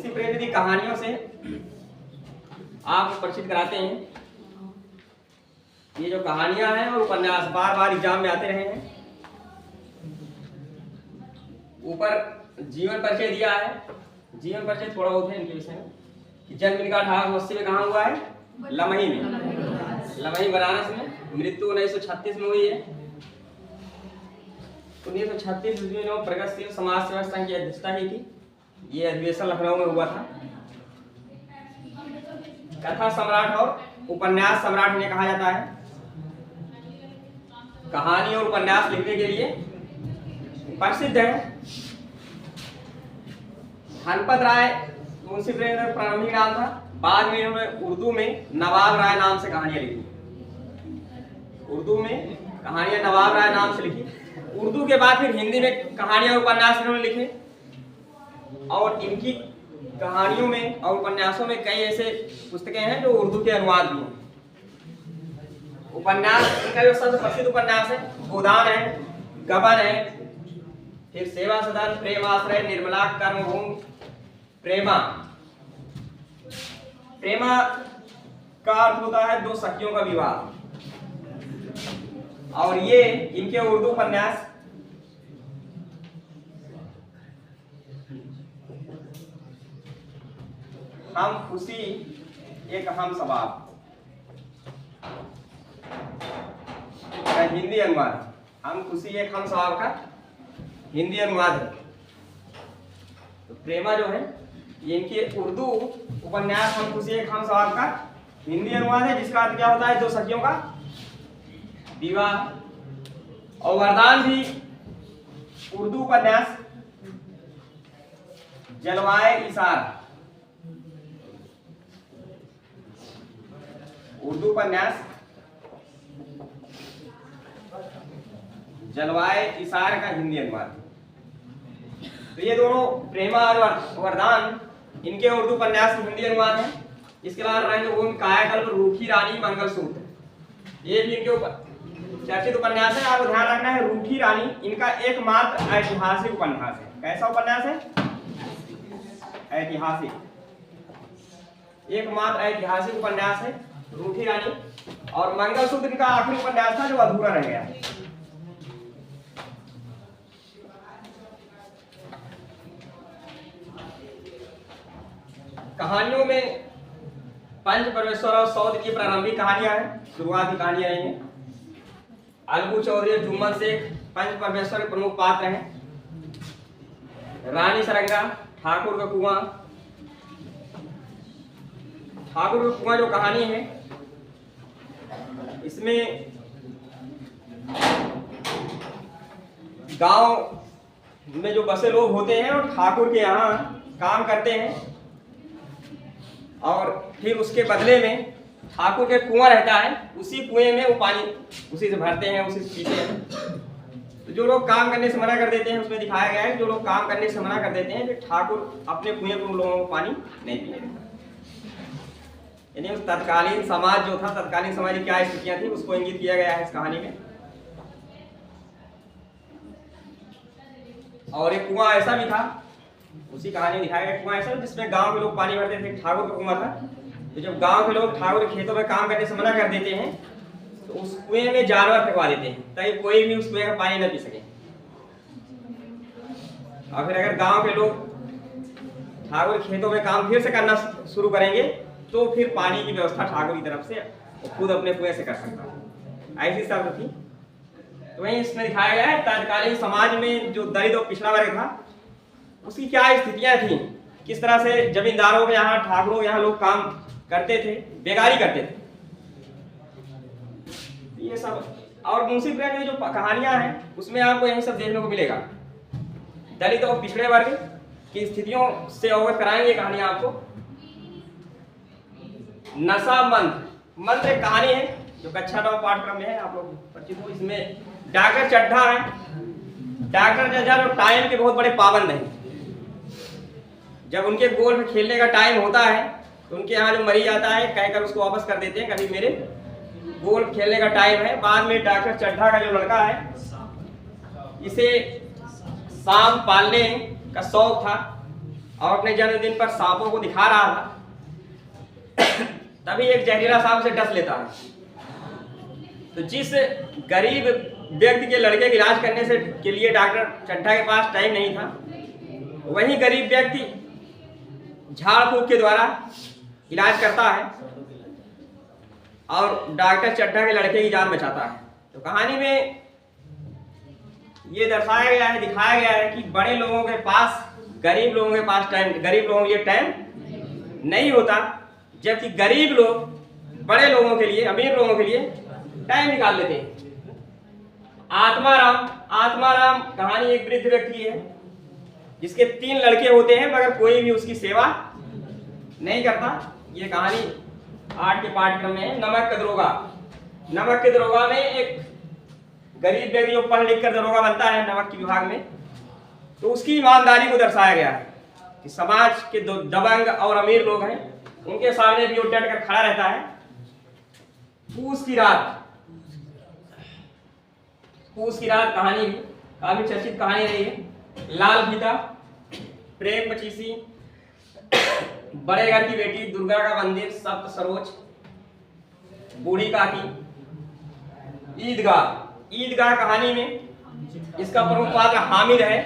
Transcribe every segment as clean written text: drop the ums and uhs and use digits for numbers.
मुंशी प्रेमचंद की कहानियों से आप परिचित कराते हैं। ये जो कहानियां हैं और उपन्यास बार बार एग्जाम में आते रहे हैं। ऊपर जीवन परिचय दिया है। जीवन परिचय थोड़ा बहुत है इनके विषय में कि जन्म इनका 1880 में कहाँ हुआ है? लमही में, लमही बनारस में। मृत्यु 1936 में हुई है। 1936 ईस्वी में प्रगतिशील समाज सेवा संघ की अध्यक्षता की थी। ये अधिवेशन लखनऊ में हुआ था। कथा सम्राट और उपन्यास सम्राट इन्हें कहा जाता है। कहानी और उपन्यास लिखने के लिए प्रसिद्ध है। धनपत राय मुंशी प्रेमचंद का प्रारंभिक नाम था। बाद में इन्होंने उर्दू में नवाब राय नाम से कहानियां लिखी। उर्दू में कहानियां नवाब राय नाम से लिखी। उर्दू के बाद फिर हिंदी में कहानियां उपन्यास इन्होंने लिखे और इनकी कहानियों में और उपन्यासों में कई ऐसे पुस्तकें हैं जो उर्दू के अनुवाद भी हैं। उपन्यास इनका जो सबसे प्रसिद्ध उपन्यास है गोदान है, गबन है, फिर सेवा सदन, प्रेम आश्रय, निर्मला, कर्मभूमि, प्रेमा। प्रेमा का अर्थ होता है दो सखियों का विवाह। और ये इनके उर्दू उपन्यास हम खुशी एक हम सवाब का हिंदी अनुवाद। हम खुशी एक हम सवाब का हिंदी अनुवाद है। तो प्रेमा जो है ये इनके उर्दू उपन्यास हम खुशी एक हम सवाब का हिंदी अनुवाद है, जिसका अर्थ क्या होता है? दो सखियों का विवाह। और वरदान भी उर्दू उपन्यास जलवाए इसार। उर्दू उपन्यास जलवाए इसार का हिंदी अनुवाद। तो ये दोनों प्रेमा और वरदान इनके उर्दू उपन्यास के हिंदी अनुवाद है। इसके अलावा रंगभूमि, कायाकल्प, रूठी रानी, मंगलसूत्र, ये भी इनके ऊपर चर्चित उपन्यास है। आपको ध्यान रखना है रूठी रानी इनका एकमात्र ऐतिहासिक उपन्यास है। कैसा उपन्यास है? ऐतिहासिक, एकमात्र ऐतिहासिक उपन्यास है रूठी रानी। और मंगलसूत्र इनका आखिरी उपन्यास था जो अधूरा रह गया। कहानियों में पंच परमेश्वर और सौद की प्रारंभिक कहानियां हैं, शुरुआती कहानियां रही हैं। अलगू चौधरी और जुम्मन शेख पंच परमेश्वर के प्रमुख पात्र हैं। रानी सरंगा, ठाकुर का कुआं। ठाकुर का कुआं जो कहानी है इसमें गांव में जो बसे लोग होते हैं और ठाकुर के यहाँ काम करते हैं और फिर उसके बदले में ठाकुर के कुआं रहता है, उसी कुएं में वो पानी उसी से भरते हैं, उसी से पीते हैं। तो जो लोग काम करने से मना कर देते हैं, उसमें दिखाया गया है जो लोग काम करने से मना कर देते हैं कि ठाकुर अपने कुएं पर उन लोगों को पानी नहीं पीने देता। यानी उस तत्कालीन समाज जो था, तत्कालीन समाज की क्या स्थितियां थी उसको इंगित किया गया है इस कहानी में। और एक कुआं ऐसा भी था, उसी कहानी में दिखाया गया कुआं ऐसा जिसमें गांव के लोग पानी भरते थे। ठाकुर का कुआं था। तो जब गांव के लोग ठाकुर के खेतों में काम करने से मना कर देते हैं तो उस कुएं में जानवर फेंकवा देते हैं ताकि कोई भी उस कुएं का पानी न पी सके। और फिर अगर गांव के लोग ठाकुर के खेतों में काम फिर से करना शुरू करेंगे तो फिर पानी की व्यवस्था ठाकुर की तरफ से खुद अपने कुएं से कर सकता है। ऐसी शर्त थी। तो वहीं इसमें दिखाया गया है तत्कालीन समाज में जो दलित और पिछड़ा वर्ग था उसकी क्या स्थितियां थी, किस तरह से जमींदारों के यहाँ, ठाकुरों के यहाँ लोग काम करते थे, बेगारी करते थे, ये सब। और मुंशी प्रेमचंद की जो कहानियां हैं उसमें आपको यही सब देखने को मिलेगा। दलित और पिछड़े वर्ग की स्थितियों से अवगत कराएंगे कहानियां आपको। नशा मंत्र एक कहानी है जो कक्षा 9 पाठ्यक्रम में है, आप लोग परिचित हो। इसमें डॉक्टर चड्ढा है। डॉक्टर चड्ढा जो टाइम के बहुत बड़े पाबंद हैं। जब उनके गोल्फ खेलने का टाइम होता है तो उनके यहाँ जो मरीज आता है कहकर उसको वापस कर देते हैं, कभी मेरे गोल्फ खेलने का टाइम है। बाद में डॉक्टर चड्ढा का जो लड़का है इसे सांप पालने का शौक था और अपने जन्मदिन पर सांपों को दिखा रहा था। तभी एक जहरीला सांप से डस लेता है। तो जिस गरीब व्यक्ति के लड़के का इलाज करने से के लिए डॉक्टर चड्ढा के पास टाइम नहीं था, वही गरीब व्यक्ति झाड़ फूक के द्वारा इलाज करता है और डॉक्टर चड्ढा के लड़के की जान बचाता है। तो कहानी में ये दर्शाया गया है, दिखाया गया है कि बड़े लोगों के पास गरीब लोगों के पास गरीब लोगों के लिए टाइम नहीं होता, जबकि गरीब लोग बड़े लोगों के लिए, अमीर लोगों के लिए टाइम निकाल लेते हैं। आत्माराम कहानी एक वृद्ध व्यक्ति है जिसके 3 लड़के होते हैं मगर कोई भी उसकी सेवा नहीं करता। ये कहानी 8 के पाठ्यक्रम में है। नमक के दरोगा में एक गरीब व्यक्ति जो पढ़ लिख कर दरोगा बनता है नमक के विभाग में, तो उसकी ईमानदारी को दर्शाया गया है कि समाज के दबंग और अमीर लोग हैं, उनके सामने भी वो डट कर खड़ा रहता है। पूस की रात कहानी भी काफी चर्चित कहानी रही है। लाल फीता, प्रेम पचीसी, बड़े घर की बेटी, दुर्गा का मंदिर, सप्त सरोज, बूढ़ी काकी, ईदगाह कहानी में इसका प्रमुख पात्र हामिद है।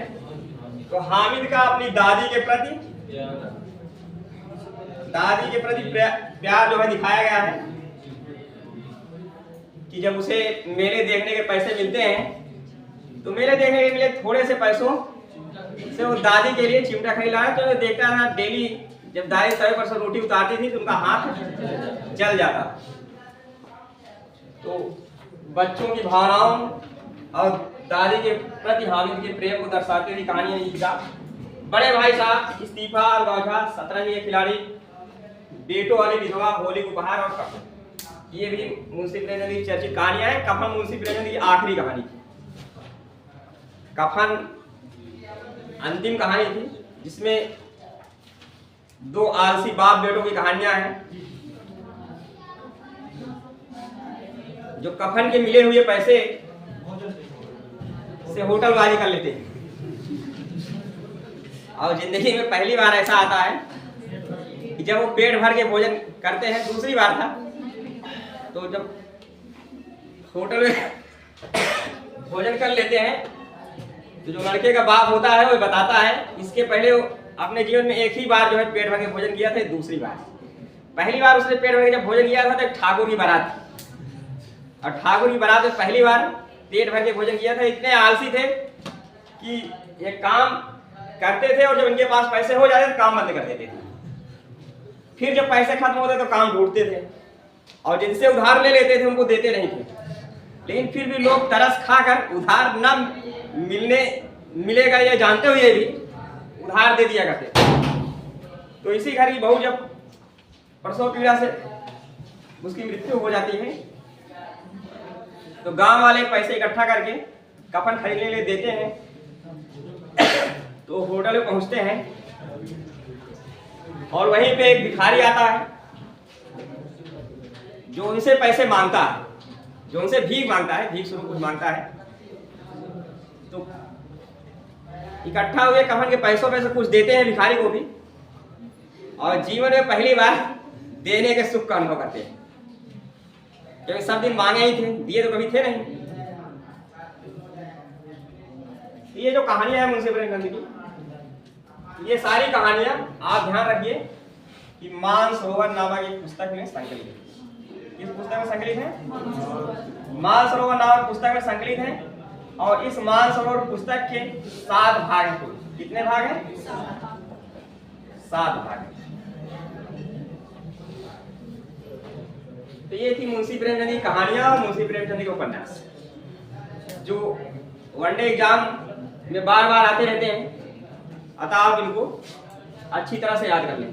तो हामिद का अपनी दादी के प्रति प्यार जो है दिखाया गया है कि जब उसे मेले देखने के पैसे मिलते हैं तो मेले देखने के मिले थोड़े से पैसों से वो दादी के लिए चिमटा खरीदा है। तो देखता था डेली जब दादी तवे पर से रोटी उतारती थी तो उनका हाथ जल जाता। तो बच्चों की भावनाओं और दादी के प्रति हामिद के प्रेम को दर्शाती हुई कहानी है ईदगाह। बड़े भाई साहब, इस्तीफा, अलगौझा, शतरंज के खिलाड़ी, बेटों वाली विधवा, होली को उपहार और कफन, ये भी मुंशी प्रेमचंद की चर्चित कहानियां हैं। कफन मुंशी प्रेमचंद की आखिरी कहानी थी। कफन अंतिम कहानी थी जिसमें 2 आलसी बाप बेटों की कहानियां हैं जो कफन के मिले हुए पैसे से होटलबाजी कर लेते हैं। और जिंदगी में पहली बार ऐसा आता है कि जब वो पेट भर के भोजन करते हैं, दूसरी बार था, तो जब होटल में भोजन कर लेते हैं तो जो लड़के का बाप होता है वो बताता है इसके पहले वो अपने जीवन में एक ही बार जो है पेट भर के भोजन किया था। दूसरी बार, पहली बार उसने पेट भर के जब भोजन किया था तो ठाकुर की बारात थी, और ठाकुर की बारात में पहली बार पेट भर के भोजन किया था। इतने आलसी थे कि ये काम करते थे और जब इनके पास पैसे हो जाते तो काम बंद कर देते थे। फिर जब पैसे खत्म होते तो काम ढूंढते थे और जिनसे उधार ले लेते थे उनको देते नहीं थे। लेकिन फिर भी लोग तरस खाकर उधार न मिलेगा ये जानते हुए भी उधार दे दिया करते थे। तो इसी घर की बहू जब प्रसव पीड़ा से उसकी मृत्यु हो जाती है तो गांव वाले पैसे इकट्ठा करके कफन खरीदने के लिए देते हैं। तो होटल में पहुंचते हैं और वहीं पे एक भिखारी आता है जो उनसे पैसे मांगता है, जो उनसे भीख मांगता है, भीख स्वरूप कुछ मांगता है। तो इकट्ठा हुए कफन के पैसों में से कुछ देते हैं भिखारी को भी, और जीवन में पहली बार देने के सुख का अनुभव करते हैं, क्योंकि सब दिन मांगे ही थे, दिए तो कभी थे नहीं। ये जो कहानियां है मुंशी प्रेमचंद की, ये सारी कहानियां आप ध्यान रखिए कि मानसरोवर नामक एक पुस्तक में संकलित है। इस पुस्तक में संकलित है, मानसरोवर नामक पुस्तक में संकलित है। और इस मानसरोवर पुस्तक के 7 भाग हैं। कितने भाग हैं? 7 भाग हैं। तो ये थी मुंशी प्रेमचंद की कहानियां और मुंशी प्रेमचंद के उपन्यास जो वनडे एग्जाम में बार बार आते रहते हैं। अतः आप इनको अच्छी तरह से याद कर लें।